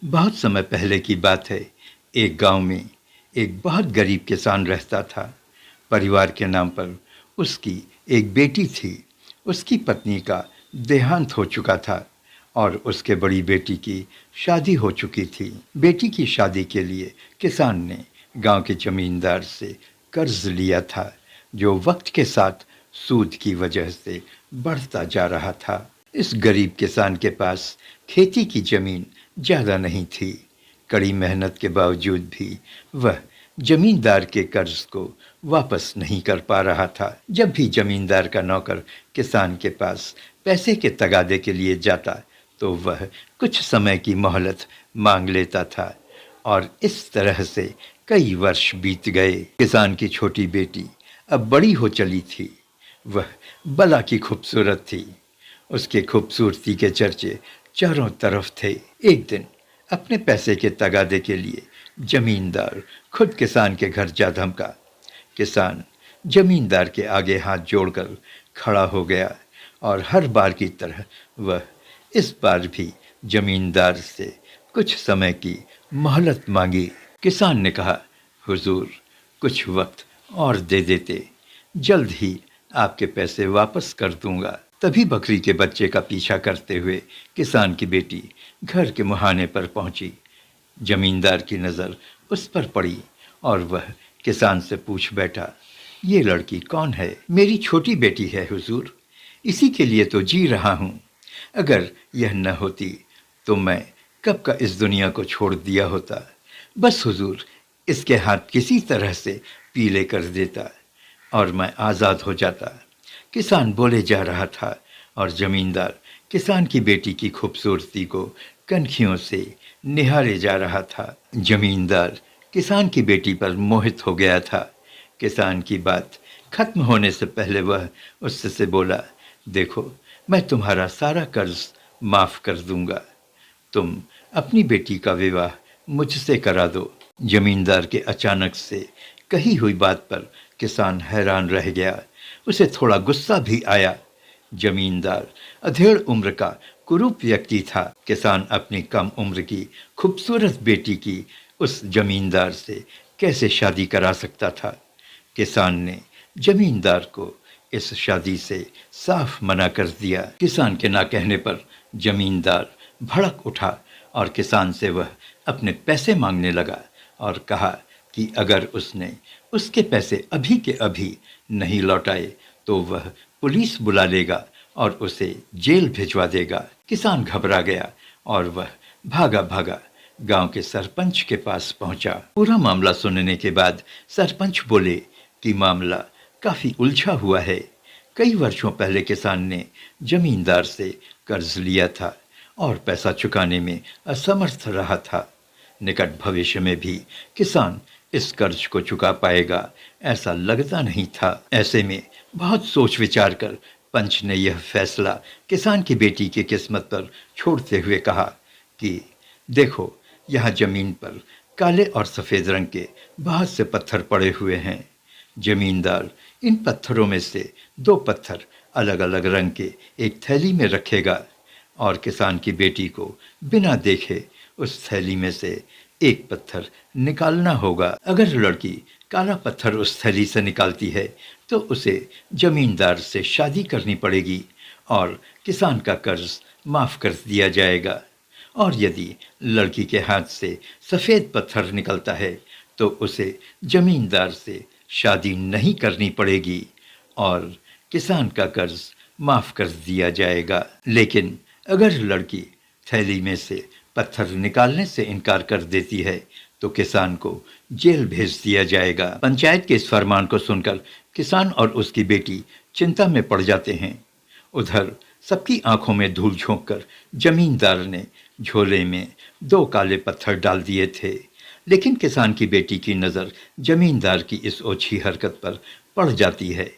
बहुत समय पहले की बात है। एक गांव में एक बहुत गरीब किसान रहता था। परिवार के नाम पर उसकी एक बेटी थी। उसकी पत्नी का देहांत हो चुका था और उसके बड़ी बेटी की शादी हो चुकी थी। बेटी की शादी के लिए किसान ने गांव के जमींदार से कर्ज लिया था, जो वक्त के साथ सूद की वजह से बढ़ता जा रहा था। इस गरीब किसान के पास खेती की जमीन ज्यादा नहीं थी। कड़ी मेहनत के बावजूद भी वह जमींदार के कर्ज को वापस नहीं कर पा रहा था। जब भी जमींदार का नौकर किसान के पास पैसे के तगादे के लिए जाता, तो वह कुछ समय की मोहलत मांग लेता था और इस तरह से कई वर्ष बीत गए। किसान की छोटी बेटी अब बड़ी हो चली थी। वह बला की खूबसूरत थी। उसके खूबसूरती के चर्चे चारों तरफ थे। एक दिन अपने पैसे के तगादे के लिए जमींदार खुद किसान के घर जा धमका। किसान जमींदार के आगे हाथ जोड़कर खड़ा हो गया और हर बार की तरह वह इस बार भी जमींदार से कुछ समय की मोहलत मांगी। किसान ने कहा, हुजूर, कुछ वक्त और दे देते, जल्द ही आपके पैसे वापस कर दूंगा। तभी बकरी के बच्चे का पीछा करते हुए किसान की बेटी घर के मुहाने पर पहुंची। जमींदार की नज़र उस पर पड़ी और वह किसान से पूछ बैठा, ये लड़की कौन है? मेरी छोटी बेटी है हुजूर, इसी के लिए तो जी रहा हूँ। अगर यह न होती तो मैं कब का इस दुनिया को छोड़ दिया होता। बस हुजूर, इसके हाथ किसी तरह से पीले कर देता और मैं आज़ाद हो जाता। किसान बोले जा रहा था और जमींदार किसान की बेटी की खूबसूरती को कनखियों से निहारे जा रहा था। जमींदार किसान की बेटी पर मोहित हो गया था। किसान की बात खत्म होने से पहले वह उससे बोला, देखो, मैं तुम्हारा सारा कर्ज माफ कर दूंगा। तुम अपनी बेटी का विवाह मुझसे करा दो। जमींदार के अचानक से कही हुई बात पर किसान हैरान रह गया। उसे थोड़ा गुस्सा भी आया। जमींदार अधेड़ उम्र का कुरूप व्यक्ति था। किसान अपनी कम उम्र की खूबसूरत बेटी की उस जमींदार से कैसे शादी करा सकता था? किसान ने जमींदार को इस शादी से साफ मना कर दिया। किसान के ना कहने पर जमींदार भड़क उठा और किसान से वह अपने पैसे मांगने लगा और कहा कि अगर उसने उसके पैसे अभी के अभी नहीं लौटाए तो वह पुलिस बुला लेगा और उसे जेल भिजवा देगा। किसान घबरा गया और वह भागा भागा गांव के सरपंच के पास पहुंचा। पूरा मामला सुनने के बाद सरपंच बोले कि मामला काफी उलझा हुआ है। कई वर्षों पहले किसान ने जमींदार से कर्ज लिया था और पैसा चुकाने में असमर्थ रहा था। निकट भविष्य में भी किसान इस कर्ज को चुका पाएगा ऐसा लगता नहीं था। ऐसे में बहुत सोच विचार कर पंच ने यह फैसला किसान की बेटी की किस्मत पर छोड़ते हुए कहा कि देखो, यहाँ जमीन पर काले और सफ़ेद रंग के बहुत से पत्थर पड़े हुए हैं। जमींदार इन पत्थरों में से 2 पत्थर अलग अलग रंग के एक थैली में रखेगा और किसान की बेटी को बिना देखे उस थैली में से एक पत्थर निकालना होगा। अगर लड़की काला पत्थर उस थैली से निकालती है तो उसे जमींदार से शादी करनी पड़ेगी और किसान का कर्ज माफ कर दिया जाएगा। और यदि लड़की के हाथ से सफ़ेद पत्थर निकलता है तो उसे जमींदार से शादी नहीं करनी पड़ेगी और किसान का कर्ज माफ कर दिया जाएगा। लेकिन अगर लड़की थैली में से पत्थर निकालने से इनकार कर देती है तो किसान को जेल भेज दिया जाएगा। पंचायत के इस फरमान को सुनकर किसान और उसकी बेटी चिंता में पड़ जाते हैं। उधर सबकी आंखों में धूल झोंककर जमींदार ने झोले में 2 काले पत्थर डाल दिए थे। लेकिन किसान की बेटी की नज़र जमींदार की इस ओछी हरकत पर पड़ जाती है।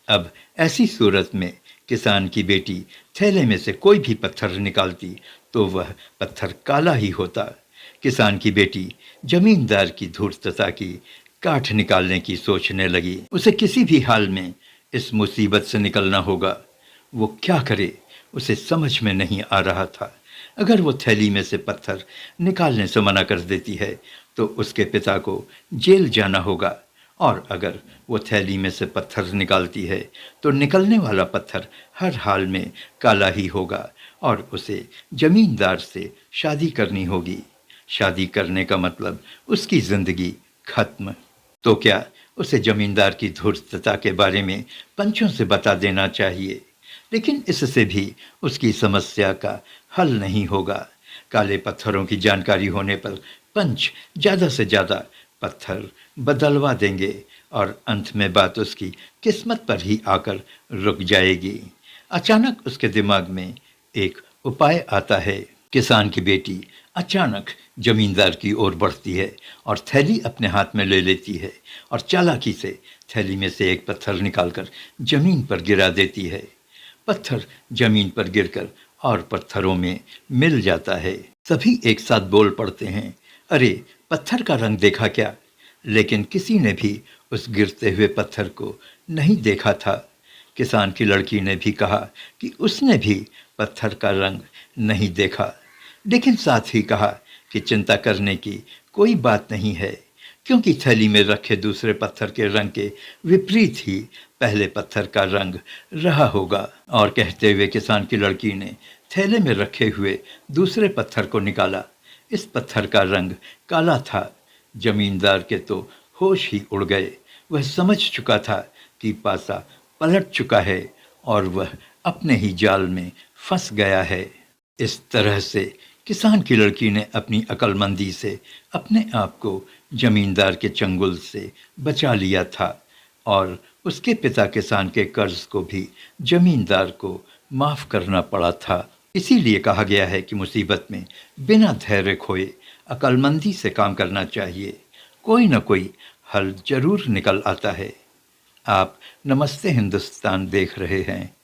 अब ऐसी सूरत में किसान की बेटी थैले में से कोई भी पत्थर निकालती तो वह पत्थर काला ही होता। किसान की बेटी जमींदार की धूर्तता की काठ निकालने की सोचने लगी। उसे किसी भी हाल में इस मुसीबत से निकलना होगा। वो क्या करे, उसे समझ में नहीं आ रहा था। अगर वो थैली में से पत्थर निकालने से मना कर देती है तो उसके पिता को जेल जाना होगा, और अगर वो थैली में से पत्थर निकालती है तो निकलने वाला पत्थर हर हाल में काला ही होगा और उसे जमींदार से शादी करनी होगी। शादी करने का मतलब उसकी जिंदगी खत्म। तो क्या उसे जमींदार की धूर्तता के बारे में पंचों से बता देना चाहिए? लेकिन इससे भी उसकी समस्या का हल नहीं होगा। काले पत्थरों की जानकारी होने पर पंच ज़्यादा से ज़्यादा पत्थर बदलवा देंगे और अंत में बात उसकी किस्मत पर ही आकर रुक जाएगी। अचानक उसके दिमाग में एक उपाय आता है। किसान की बेटी अचानक जमींदार की ओर बढ़ती है और थैली अपने हाथ में ले लेती है और चालाकी से थैली में से एक पत्थर निकालकर जमीन पर गिरा देती है। पत्थर जमीन पर गिरकर और पत्थरों में मिल जाता है। सभी एक साथ बोल पड़ते हैं, अरे पत्थर का रंग देखा क्या? लेकिन किसी ने भी उस गिरते हुए पत्थर को नहीं देखा था। किसान की लड़की ने भी कहा कि उसने भी पत्थर का रंग नहीं देखा, लेकिन साथ ही कहा कि चिंता करने की कोई बात नहीं है, क्योंकि थैली में रखे दूसरे पत्थर के रंग के विपरीत ही पहले पत्थर का रंग रहा होगा। और कहते हुए किसान की लड़की ने थैले में रखे हुए दूसरे पत्थर को निकाला। इस पत्थर का रंग काला था। जमींदार के तो होश ही उड़ गए। वह समझ चुका था कि पासा पलट चुका है और वह अपने ही जाल में फंस गया है। इस तरह से किसान की लड़की ने अपनी अक्लमंदी से अपने आप को जमींदार के चंगुल से बचा लिया था और उसके पिता किसान के कर्ज को भी जमींदार को माफ करना पड़ा था। इसीलिए कहा गया है कि मुसीबत में बिना धैर्य खोए अक्लमंदी से काम करना चाहिए। कोई न कोई हल जरूर निकल आता है। आप नमस्ते हिंदुस्तान देख रहे हैं।